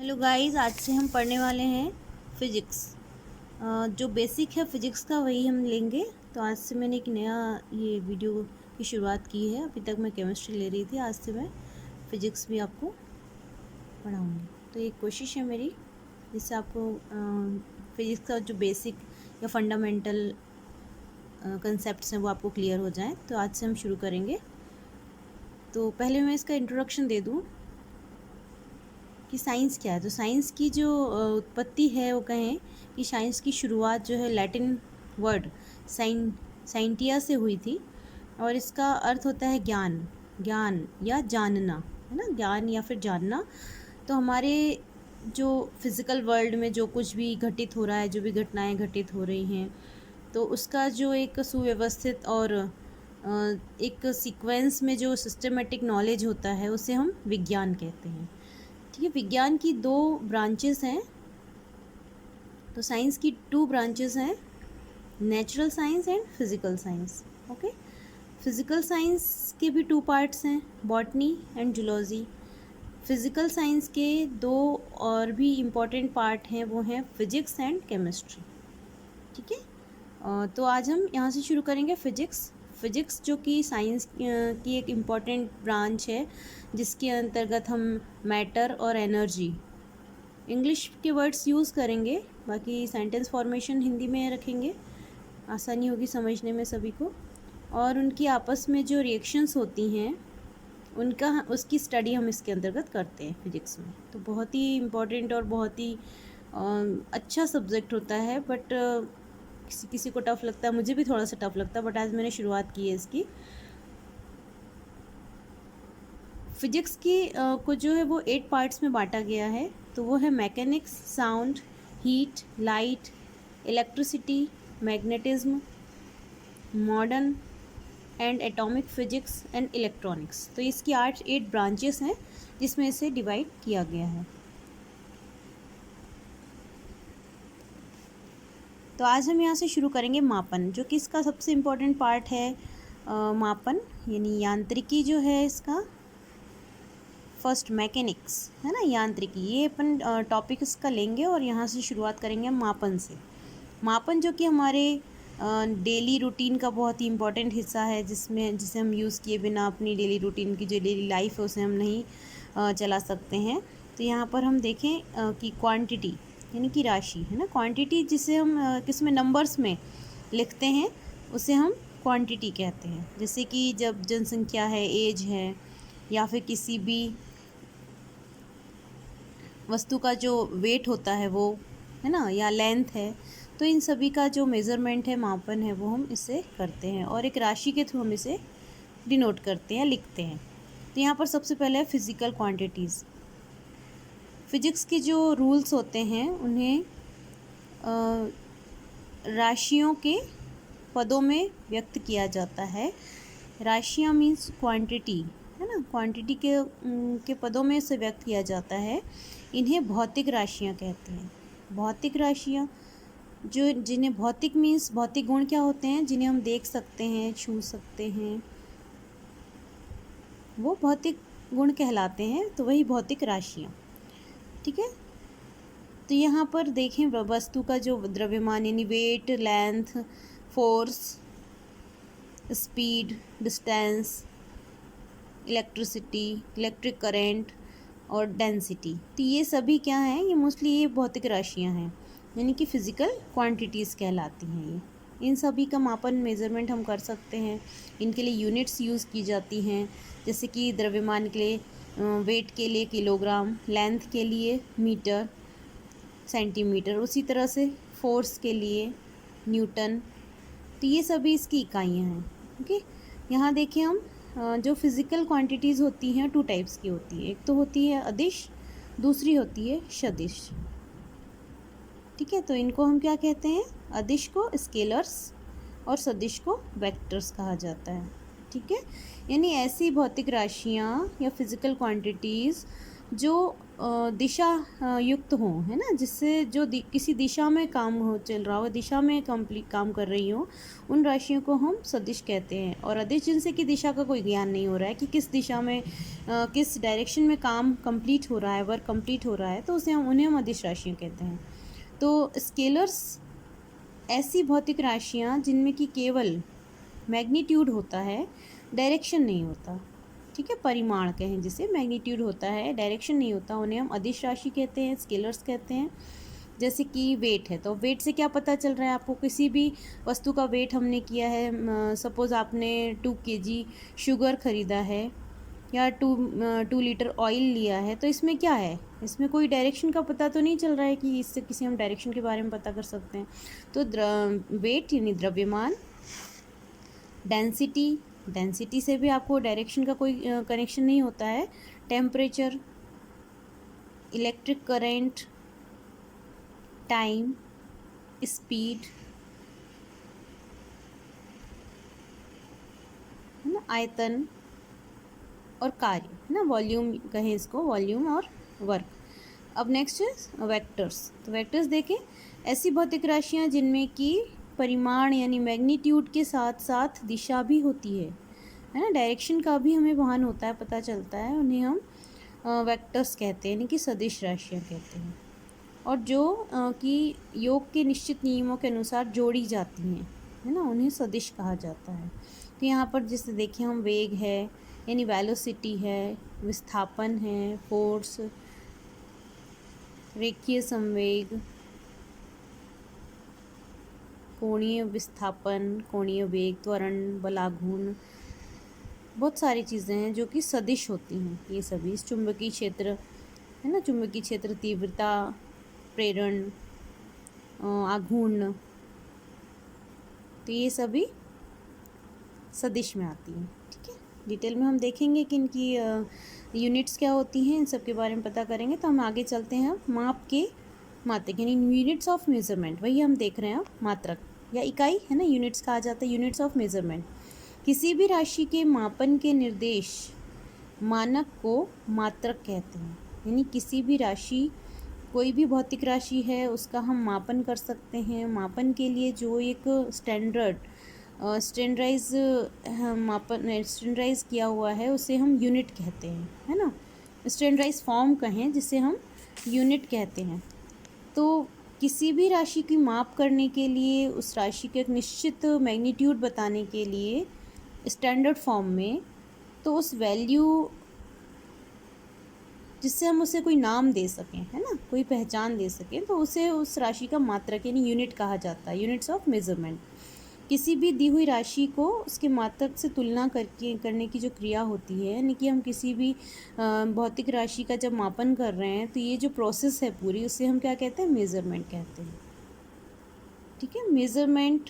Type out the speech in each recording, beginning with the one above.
Hello guys, आज से हम पढ़ने वाले हैं फिज़िक्स। जो बेसिक है फिज़िक्स का वही हम लेंगे। तो आज से मैंने एक नया ये वीडियो की शुरुआत की है। अभी तक मैं केमिस्ट्री ले रही थी, आज से मैं फ़िज़िक्स भी आपको पढ़ाऊँगी। तो ये कोशिश है मेरी जिससे आपको फ़िज़िक्स का जो बेसिक या फंडामेंटल कंसेप्ट्स हैं वो आपको क्लियर हो जाएँ। तो आज से हम शुरू करेंगे। तो पहले मैं इसका इंट्रोडक्शन दे दूँ कि साइंस क्या है। तो साइंस की जो उत्पत्ति है वो कहें कि साइंस की शुरुआत जो है लैटिन वर्ड साइंटिया से हुई थी और इसका अर्थ होता है ज्ञान, ज्ञान या जानना, है ना, ज्ञान या फिर जानना। तो हमारे जो फिज़िकल वर्ल्ड में जो कुछ भी घटित हो रहा है, जो भी घटनाएं घटित हो रही हैं, तो उसका जो एक सुव्यवस्थित और एक सीक्वेंस में जो सिस्टमेटिक नॉलेज होता है उसे हम विज्ञान कहते हैं। ठीक है, विज्ञान की दो ब्रांचेस हैं। तो साइंस की टू ब्रांचेस हैं, natural science and physical science. Okay, physical science के भी टू पार्ट्स हैं, botany and zoology. Physical science के दो और भी इम्पॉर्टेंट पार्ट हैं, वो हैं फिजिक्स एंड केमिस्ट्री। ठीक है, तो आज हम यहाँ से शुरू करेंगे फिजिक्स। फिजिक्स जो कि साइंस की एक इम्पॉर्टेंट ब्रांच है जिसके अंतर्गत हम मैटर और एनर्जी, इंग्लिश के वर्ड्स यूज़ करेंगे, बाकी सेंटेंस फॉर्मेशन हिंदी में रखेंगे, आसानी होगी समझने में सभी को। और उनकी आपस में जो रिएक्शंस होती हैं उसकी स्टडी हम इसके अंतर्गत करते हैं फिजिक्स में। तो बहुत ही इम्पोर्टेंट और बहुत ही अच्छा सब्जेक्ट होता है, बट किसी किसी को टफ़ लगता है, मुझे भी थोड़ा सा टफ़ लगता है, बट आज मैंने शुरुआत की है इसकी। फिजिक्स की को जो है वो 8 पार्ट्स में बांटा गया है। तो वो है mechanics, sound, heat, light, electricity, magnetism, modern and atomic physics and electronics. तो इसकी 8 ब्रांचेस हैं जिसमें इसे डिवाइड किया गया है। तो आज हम यहाँ से शुरू करेंगे मापन, जो कि इसका सबसे इम्पोर्टेंट पार्ट है। मापन यानी यांत्रिकी जो है इसका। फर्स्ट मैकेनिक्स, है ना, यांत्रिकी, ये अपन टॉपिक इसका लेंगे और यहाँ से शुरुआत करेंगे हम मापन से। मापन जो कि हमारे डेली रूटीन का बहुत ही इम्पोर्टेंट हिस्सा है, जिसे हम यूज़ किए बिना अपनी डेली रूटीन की जो डेली लाइफ है उसे हम नहीं चला सकते हैं। तो यहाँ पर हम देखें कि क्वांटिटी यानी कि राशि, है ना, क्वांटिटी जिसे हम किस में नंबर्स में लिखते हैं उसे हम क्वांटिटी कहते हैं। जैसे कि जब जनसंख्या है, एज है, या फिर किसी भी वस्तु का जो वेट होता है वो, है ना, या लेंथ है, तो इन सभी का जो मेज़रमेंट है, मापन है, वो हम इससे करते हैं और एक राशि के थ्रू हम इसे डिनोट करते हैं, लिखते हैं। तो यहाँ पर सबसे पहले है फिज़िकल क्वांटिटीज़। फिजिक्स के जो रूल्स होते हैं उन्हें राशियों के पदों में व्यक्त किया जाता है। राशियाँ मीन्स क्वांटिटी, है ना, क्वांटिटी के पदों में से व्यक्त किया जाता है। इन्हें भौतिक राशियाँ कहते हैं। भौतिक राशियाँ जो जिन्हें भौतिक मीन्स भौतिक गुण क्या होते हैं, जिन्हें हम देख सकते हैं, छू सकते हैं, वो भौतिक गुण कहलाते हैं। तो वही भौतिक राशियाँ। ठीक है, तो यहाँ पर देखें वस्तु का जो द्रव्यमान यानी weight, length, force, speed, distance, electricity, electric current और डेंसिटी, तो ये सभी क्या हैं, ये मोस्टली ये भौतिक राशियाँ हैं, यानी कि फ़िज़िकल क्वांटिटीज़ कहलाती हैं ये। इन सभी का मापन, मेज़रमेंट हम कर सकते हैं। इनके लिए यूनिट्स यूज़ की जाती हैं, जैसे कि द्रव्यमान के लिए वेट के लिए किलोग्राम, लेंथ के लिए मीटर, सेंटीमीटर, उसी तरह से फोर्स के लिए न्यूटन। तो ये सभी इसकी इकाइयाँ हैं। ओके, यहाँ देखिए हम जो फिज़िकल क्वांटिटीज़ होती हैं टू टाइप्स की होती है। एक तो होती है अदिश, दूसरी होती है सदिश। ठीक है, तो इनको हम क्या कहते हैं, अदिश को स्केलर्स और सदिश को वेक्टर्स कहा जाता है। ठीक है, यानी ऐसी भौतिक राशियाँ या फिज़िकल क्वांटिटीज़ जो दिशा युक्त हों, है ना, जिससे जो किसी दिशा में काम हो चल रहा हो, दिशा में काम कर रही हो, उन राशियों को हम सदिश कहते हैं। और अदिश जिनसे कि दिशा का कोई ज्ञान नहीं हो रहा है कि किस दिशा में किस डायरेक्शन में काम कंप्लीट हो रहा है, वर्क कंप्लीट हो रहा है, तो उन्हें हम अदिश राशियाँ कहते हैं। तो स्केलर्स ऐसी भौतिक राशियाँ जिनमें कि केवल मैग्नीट्यूड होता है, डायरेक्शन नहीं होता, ठीक है, परिमाण कहें जिसे, मैग्नीट्यूड होता है, डायरेक्शन नहीं होता, उन्हें हम अदिश राशि कहते हैं, स्केलर्स कहते हैं। जैसे कि वेट है, तो वेट से क्या पता चल रहा है आपको, किसी भी वस्तु का वेट हमने किया है, सपोज़ आपने 2 kg शुगर ख़रीदा है या 2 लीटर ऑयल लिया है, तो इसमें क्या है, इसमें कोई डायरेक्शन का पता तो नहीं चल रहा है कि इससे किसी हम डायरेक्शन के बारे में पता कर सकते हैं। तो वेट यानी द्रव्यमान, डेंसिटी से भी आपको डायरेक्शन का कोई कनेक्शन नहीं होता है, temperature, electric current, time, speed, है ना, आयतन और कार्य, है ना, वॉल्यूम कहें इसको, वॉल्यूम और वर्क। अब नेक्स्ट है वेक्टर्स। तो वेक्टर्स देखें, ऐसी भौतिक राशियाँ जिनमें कि परिमाण यानी मैग्नीट्यूड के साथ साथ दिशा भी होती है ना, डायरेक्शन का भी हमें भान होता है, पता चलता है, उन्हें हम वेक्टर्स कहते हैं, यानी कि सदिश राशियाँ कहते हैं। और जो कि योग के निश्चित नियमों के अनुसार जोड़ी जाती हैं, है ना, उन्हें सदिश कहा जाता है। तो यहाँ पर जैसे देखिए हम वेग है यानी वेलोसिटी है, विस्थापन है, फोर्स, रेखीय संवेग, कोणीय विस्थापन, कोणीय वेग, त्वरण, बलाघूर्ण, बहुत सारी चीज़ें हैं जो कि सदिश होती हैं। ये सभी चुंबकीय क्षेत्र, है ना, चुंबकीय क्षेत्र, तीव्रता, प्रेरण, आघूर्ण, तो ये सभी सदिश में आती हैं। ठीक है, डिटेल में हम देखेंगे कि इनकी यूनिट्स क्या होती हैं, इन सब के बारे में पता करेंगे। तो हम आगे चलते हैं, माप के मात्रक यानी यूनिट्स ऑफ मेजरमेंट, वही हम देख रहे हैं, मात्रक या इकाई, है ना, यूनिट्स कहा जाता है, यूनिट्स ऑफ मेजरमेंट। किसी भी राशि के मापन के निर्देश मानक को मात्रक कहते हैं, यानी किसी भी राशि, कोई भी भौतिक राशि है, उसका हम मापन कर सकते हैं। मापन के लिए जो एक स्टैंडर्डाइज किया हुआ है, उसे हम यूनिट कहते हैं, है ना, स्टैंडर्डाइज फॉर्म कहें जिसे हम यूनिट कहते हैं। तो किसी भी राशि की माप करने के लिए, उस राशि के एक निश्चित मैग्नीट्यूड बताने के लिए स्टैंडर्ड फॉर्म में, तो उस वैल्यू जिससे हम उसे कोई नाम दे सकें, है ना, कोई पहचान दे सकें, तो उसे उस राशि का मात्रक यानी यूनिट कहा जाता है, यूनिट्स ऑफ मेजरमेंट। किसी भी दी हुई राशि को उसके मात्रक से तुलना करने की जो क्रिया होती है, यानी कि हम किसी भी भौतिक राशि का जब मापन कर रहे हैं, तो ये जो प्रोसेस है पूरी, उसे हम क्या कहते हैं, मेज़रमेंट कहते हैं। ठीक है, मेज़रमेंट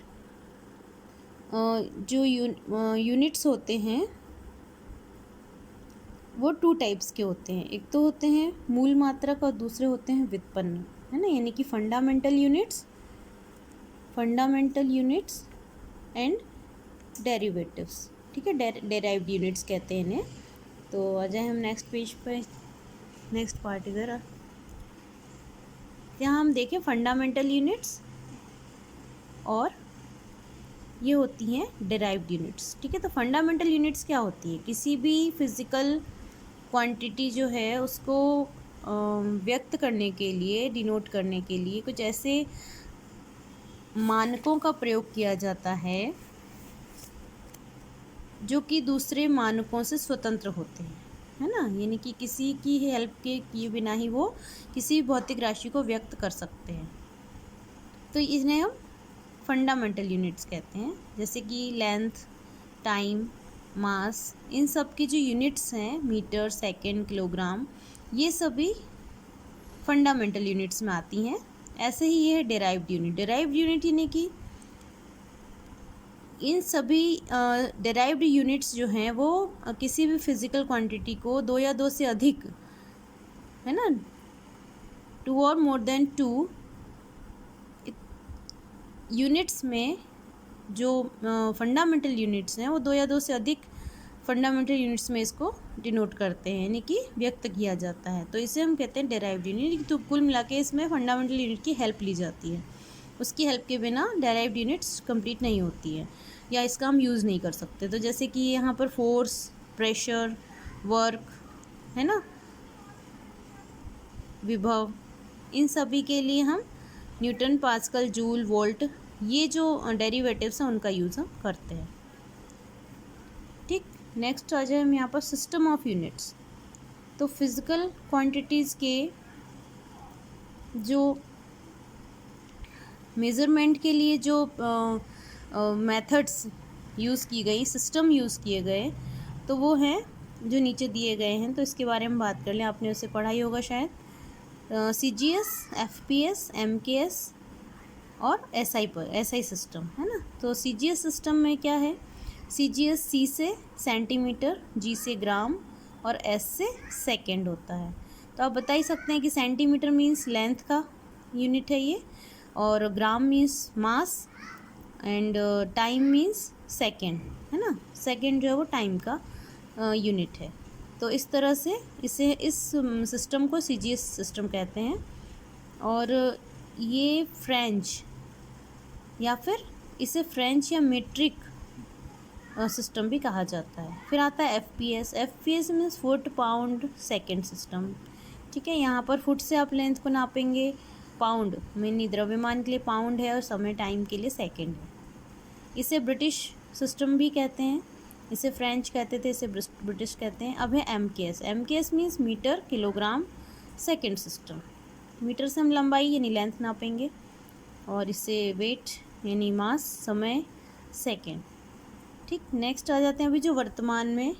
जो यूनिट्स होते हैं वो 2 टाइप्स के होते हैं। एक तो होते हैं मूल मात्रक और दूसरे होते हैं व्युत्पन्न, है ना, यानी कि फंडामेंटल यूनिट्स एंड डेरिवेटिव्स। ठीक है, डेराइव्ड यूनिट्स कहते हैं इन्हें। तो आ जाए हम नेक्स्ट पेज पे, नेक्स्ट पार्ट इधर। यहाँ हम देखें फंडामेंटल यूनिट्स और ये होती हैं डेराइव्ड यूनिट्स। ठीक है, तो फंडामेंटल यूनिट्स क्या होती है, किसी भी फिज़िकल क्वांटिटी जो है उसको व्यक्त करने के लिए, डिनोट करने के लिए कुछ ऐसे मानकों का प्रयोग किया जाता है जो कि दूसरे मानकों से स्वतंत्र होते हैं, है ना, यानी कि किसी की हेल्प के किए बिना ही वो किसी भौतिक राशि को व्यक्त कर सकते हैं। तो इन्हें हम फंडामेंटल यूनिट्स कहते हैं। जैसे कि लेंथ, टाइम, मास, इन सब की जो यूनिट्स हैं, मीटर, सेकंड, किलोग्राम, ये सभी फंडामेंटल यूनिट्स में आती हैं। ऐसे ही ये है डेराइव्ड यूनिट यानी कि इन सभी डेराइव्ड यूनिट्स जो हैं वो किसी भी फिज़िकल क्वांटिटी को 2 या 2 से अधिक, है ना, 2 और मोर देन 2 यूनिट्स में, जो फंडामेंटल यूनिट्स हैं वो 2 या 2 से अधिक फंडामेंटल यूनिट्स में इसको डिनोट करते हैं, यानी कि व्यक्त किया जाता है। तो इसे हम कहते हैं डेराइव्ड यूनिट। तो कुल मिला के इसमें फंडामेंटल यूनिट की हेल्प ली जाती है, उसकी हेल्प के बिना डेराइव्ड यूनिट्स कंप्लीट नहीं होती है या इसका हम यूज़ नहीं कर सकते। तो जैसे कि यहाँ पर फोर्स, प्रेशर, वर्क है ना, विभव, इन सभी के लिए हम न्यूटन, पास्कल, जूल, वोल्ट, ये जो डेरिवेटिव्स हैं उनका यूज़ हम करते हैं। ठीक, नेक्स्ट आ जाए हम यहाँ पर सिस्टम ऑफ यूनिट्स। तो फिज़िकल क्वांटिटीज़ के जो मेज़रमेंट के लिए जो मेथड्स यूज़ की गई, सिस्टम यूज़ किए गए, तो वो हैं जो नीचे दिए गए हैं। तो इसके बारे में बात कर लें, आपने उसे पढ़ा ही होगा शायद। CGS, FPS, MKS और SI सिस्टम है ना। तो CGS सिस्टम में क्या है, CGS C से सेंटीमीटर, G से ग्राम और S से सेकंड होता है। तो आप बता ही सकते हैं कि सेंटीमीटर मीन्स लेंथ का यूनिट है ये, और gram means mass, and time means second है ना। सेकंड जो है वो टाइम का यूनिट है। तो इस तरह से इस सिस्टम को CGS सिस्टम कहते हैं। और ये फ्रेंच या फिर इसे फ्रेंच या मीट्रिक सिस्टम भी कहा जाता है। फिर आता है FPS means foot, pound, second system. ठीक है, यहाँ पर फुट से आप लेंथ को नापेंगे, पाउंड यानी द्रव्यमान के लिए पाउंड है और समय टाइम के लिए सेकंड है। इसे ब्रिटिश सिस्टम भी कहते हैं, इसे फ्रेंच कहते थे, इसे ब्रिटिश कहते हैं। अब है MKS means metre, kilogram, second system. Metre से हम लंबाई यानी लेंथ नापेंगे, और इसे वेट यानी मास, समय, सेकंड। ठीक, नेक्स्ट आ जाते हैं अभी जो वर्तमान में,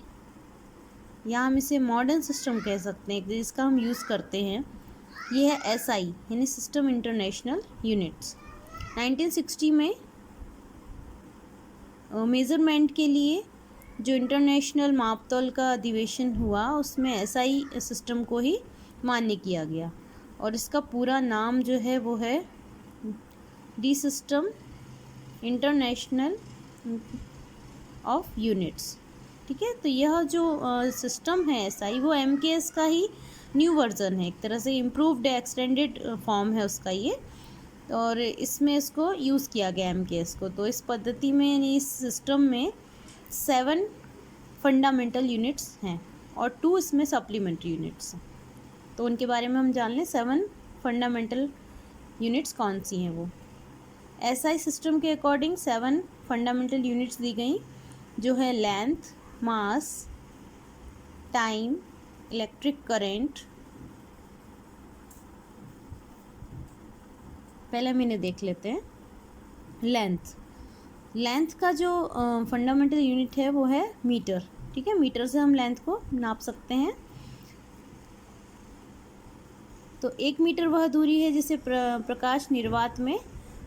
या हम इसे मॉडर्न सिस्टम कह सकते हैं जिसका हम यूज़ करते हैं, ये है SI यानी सिस्टम इंटरनेशनल यूनिट्स। 1960 में मेज़रमेंट के लिए जो इंटरनेशनल मापतौल का अधिवेशन हुआ, उसमें SI सिस्टम को ही मान्य किया गया, और इसका पूरा नाम जो है वो है D system international of units. ठीक है, तो यह जो सिस्टम है SI, वो MKS का ही न्यू वर्जन है, एक तरह से इम्प्रूव्ड एक्सटेंडेड फॉर्म है उसका ये, और इसमें इसको यूज़ किया गया MKS को। तो इस पद्धति में यानी इस सिस्टम में 7 फंडामेंटल यूनिट्स हैं और 2 इसमें सप्लीमेंट्री यूनिट्स हैं। तो उनके बारे में हम जान लें, 7 फंडामेंटल यूनिट्स कौन सी हैं वो। SI सिस्टम के अकॉर्डिंग 7 फंडामेंटल यूनिट्स दी गई, जो है लेंथ, मास, टाइम, इलेक्ट्रिक करंट। पहले हम इन्हें देख लेते हैं। लेंथ का जो फंडामेंटल यूनिट है वो है मीटर। ठीक है, मीटर से हम लेंथ को नाप सकते हैं। तो 1 मीटर वह दूरी है जिसे प्रकाश निर्वात में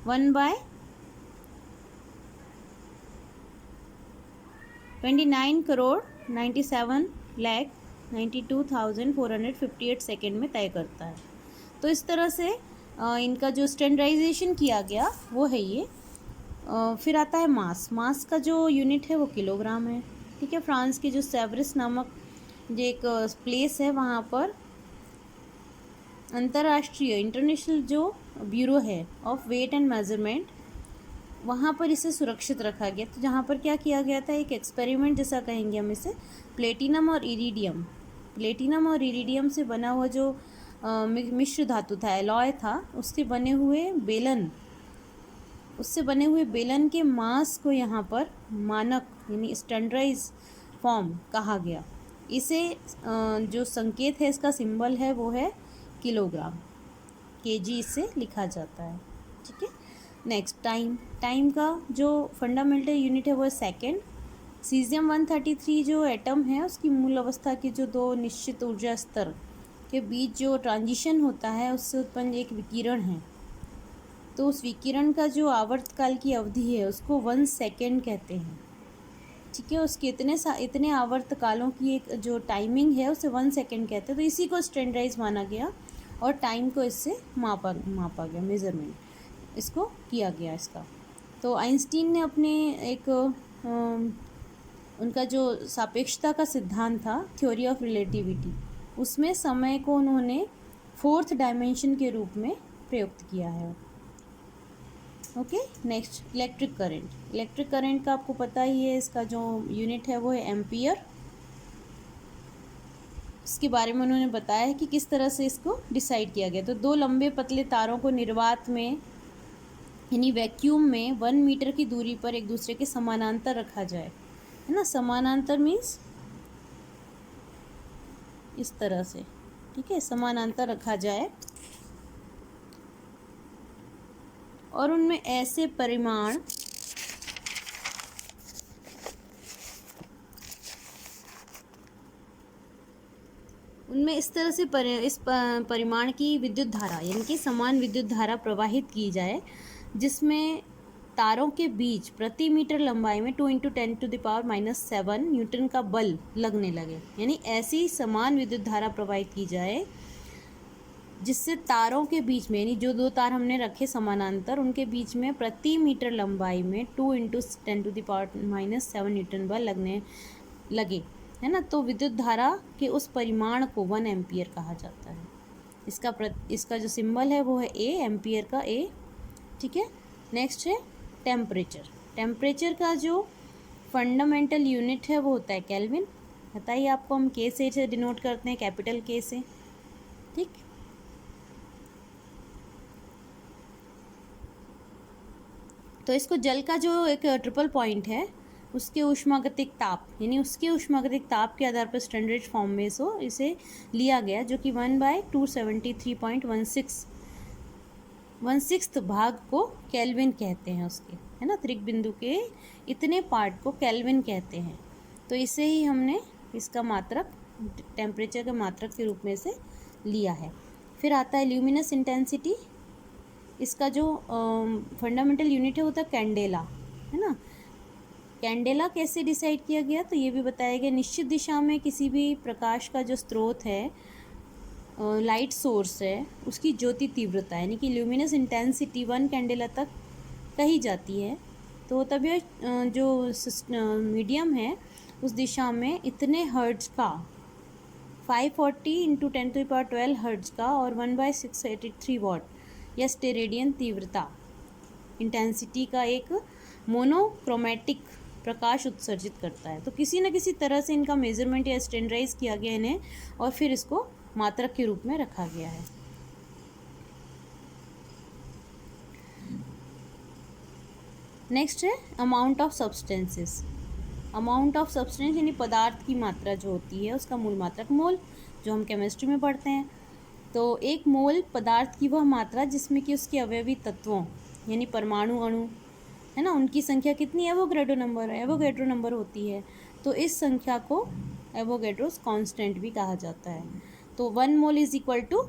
1/29,97,92,458 सेकेंड में तय करता है। तो इस तरह से इनका जो स्टैंडर्डाइजेशन किया गया वो है ये। फिर आता है मास का जो यूनिट है वो किलोग्राम है। ठीक है, फ्रांस के जो सेवरिस नामक जो एक प्लेस है, वहाँ पर अंतर्राष्ट्रीय इंटरनेशनल जो ब्यूरो है ऑफ वेट एंड मेजरमेंट, वहाँ पर इसे सुरक्षित रखा गया। तो जहाँ पर क्या किया गया था, एक एक्सपेरिमेंट जैसा कहेंगे हम इसे, प्लेटिनम और इरिडियम से बना हुआ जो मिश्र धातु था, एलॉय था, उससे बने हुए बेलन के मास को यहाँ पर मानक यानी स्टैंडर्डाइज फॉर्म कहा गया। इसे जो संकेत है, इसका सिंबल है वो है किलोग्राम, kg इससे लिखा जाता है। ठीक है, नेक्स्ट टाइम का जो फंडामेंटल यूनिट है वो है सेकेंड। सीजियम 133 जो एटम है, उसकी मूल अवस्था के जो 2 निश्चित ऊर्जा स्तर के बीच जो ट्रांजिशन होता है, उससे उत्पन्न एक विकिरण है। तो उस विकिरण का जो आवर्तकाल की अवधि है उसको 1 सेकेंड कहते हैं। ठीक है, उसके इतने आवर्तकालों की एक जो टाइमिंग है उसे 1 सेकेंड कहते हैं। तो इसी को स्टैंडर्डाइज माना गया और टाइम को इससे मापा गया, मेज़रमेंट इसको किया गया इसका। तो आइंस्टीन ने अपने एक उनका जो सापेक्षता का सिद्धांत था, थ्योरी ऑफ रिलेटिविटी, उसमें समय को उन्होंने फोर्थ डायमेंशन के रूप में प्रयुक्त किया है। Okay, next electric current. Electric current का आपको पता ही है, इसका जो यूनिट है वो है एम्पियर। इसके बारे में उन्होंने बताया है कि किस तरह से इसको डिसाइड किया गया। तो दो लंबे पतले तारों को निर्वात में यानी वैक्यूम में 1 मीटर की दूरी पर एक दूसरे के समानांतर रखा जाए, है ना। समानांतर मीन्स इस तरह से, ठीक है, समानांतर रखा जाए और उनमें ऐसे परिमाण इस तरह से इस परिमाण की विद्युत धारा यानी कि समान विद्युत धारा प्रवाहित की जाए जिसमें तारों के बीच प्रति मीटर लंबाई में 2 × 10⁻⁻7 न्यूटन का बल लगने लगे। यानी ऐसी समान विद्युत धारा प्रवाहित की जाए जिससे तारों के बीच में, यानी जो दो तार हमने रखे समानांतर, उनके बीच में प्रति मीटर लंबाई में 2 × 10⁻⁷ न्यूटन बल लगने लगे, है ना। तो विद्युत धारा के उस परिमाण को 1 एम्पियर कहा जाता है। इसका जो सिंबल है वो है ए, एम्पियर का ए, ठीक है। नेक्स्ट है टेम्परेचर। टेम्परेचर का जो फंडामेंटल यूनिट है वो होता है केल्विन। बताइए, आपको हम के से डिनोट करते हैं, कैपिटल के से, ठीक। तो इसको जल का जो एक ट्रिपल पॉइंट है उसके ऊष्मागतिक ताप यानी उसके ऊष्मागतिक ताप के आधार पर स्टैंडर्ड फॉर्म में इसे लिया गया, जो कि 1/273.16 भाग को केल्विन कहते हैं उसके, है ना। त्रिक बिंदु के इतने पार्ट को केल्विन कहते हैं। तो इसे ही हमने इसका मात्रक, टेम्परेचर के मात्रक के रूप में इसे लिया है। फिर आता है ल्यूमिनस इंटेंसिटी। इसका जो फंडामेंटल यूनिट है वो था कैंडेला, है ना। कैंडेला कैसे डिसाइड किया गया, तो ये भी बताया गया निश्चित दिशा में किसी भी प्रकाश का जो स्रोत है, लाइट सोर्स है, उसकी ज्योति तीव्रता यानी कि ल्यूमिनस इंटेंसिटी 1 कैंडेला तक कही जाती है। तो तब यह जो मीडियम है उस दिशा में इतने हर्ट्ज का 540 × 10⁻12 हर्ट्ज का और 1/683 वॉट या स्टेरेडियन तीव्रता इंटेंसिटी का एक मोनोक्रोमैटिक प्रकाश उत्सर्जित करता है। तो किसी न किसी तरह से इनका मेजरमेंट या स्टैंडर्डाइज किया गया इन्हें, और फिर इसको मात्रक के रूप में रखा गया है। नेक्स्ट है amount of substances. Amount of substance यानी पदार्थ की मात्रा जो होती है उसका मूल मात्रक मोल, जो हम केमिस्ट्री में पढ़ते हैं। तो एक मोल पदार्थ की वह मात्रा जिसमें कि उसके अवयवी तत्वों यानी परमाणु, अणु, है ना, उनकी संख्या कितनी, एवोगैड्रो नंबर होती है। तो इस संख्या को एवोगैड्रोस कांस्टेंट भी कहा जाता है। तो 1 मोल इज इक्वल टू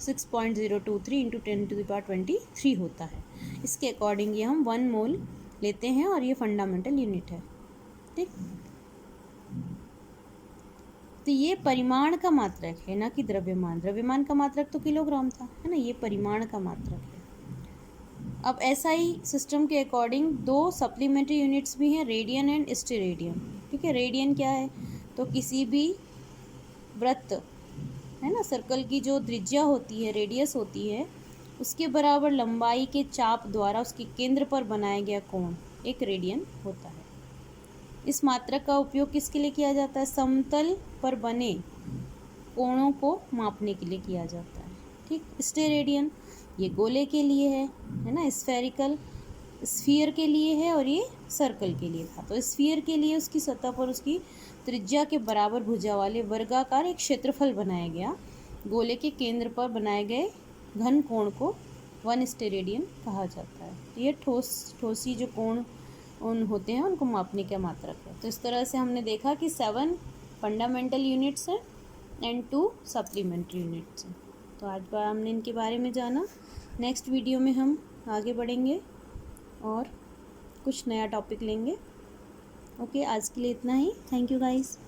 6.023 × 10⁻23 होता है। इसके अकॉर्डिंग ये हम 1 मोल लेते हैं और ये फंडामेंटल यूनिट है, ठीक। तो ये परिमाण का मात्रक है, ना कि द्रव्यमान। द्रव्यमान का मात्रक तो किलोग्राम था, है ना, ये परिमाण का मात्रक है। अब एसआई सिस्टम के अकॉर्डिंग 2 सप्लीमेंट्री यूनिट्स भी हैं, रेडियन एंड स्टेरेडियन, ठीक है। रेडियन क्या है, तो किसी भी वृत्त, है ना, सर्कल की जो त्रिज्या होती है, रेडियस होती है, उसके बराबर लंबाई के चाप द्वारा उसके केंद्र पर बनाया गया कोण एक रेडियन होता है। इस मात्रक का उपयोग किसके लिए किया जाता है, समतल पर बने कोणों को मापने के लिए किया जाता है, ठीक। स्टेरेडियन ये गोले के लिए है ना, स्फीयर के लिए है, और ये सर्कल के लिए था। तो स्फीयर के लिए उसकी सतह पर उसकी त्रिज्या के बराबर भुजा वाले वर्गाकार एक क्षेत्रफल बनाया गया। गोले के केंद्र पर बनाए गए घन कोण को 1 स्टेरेडियन कहा जाता है। ये ठोसी जो कोण उन होते हैं उनको मापने का मात्रक है। तो इस तरह से हमने देखा कि 7 फंडामेंटल यूनिट्स हैं एंड 2 सप्लीमेंट्री यूनिट्स हैं। तो आज बार हमने इनके बारे में जाना। नेक्स्ट वीडियो में हम आगे बढ़ेंगे और कुछ नया टॉपिक लेंगे। ओके, आज के लिए इतना ही। Thank you guys.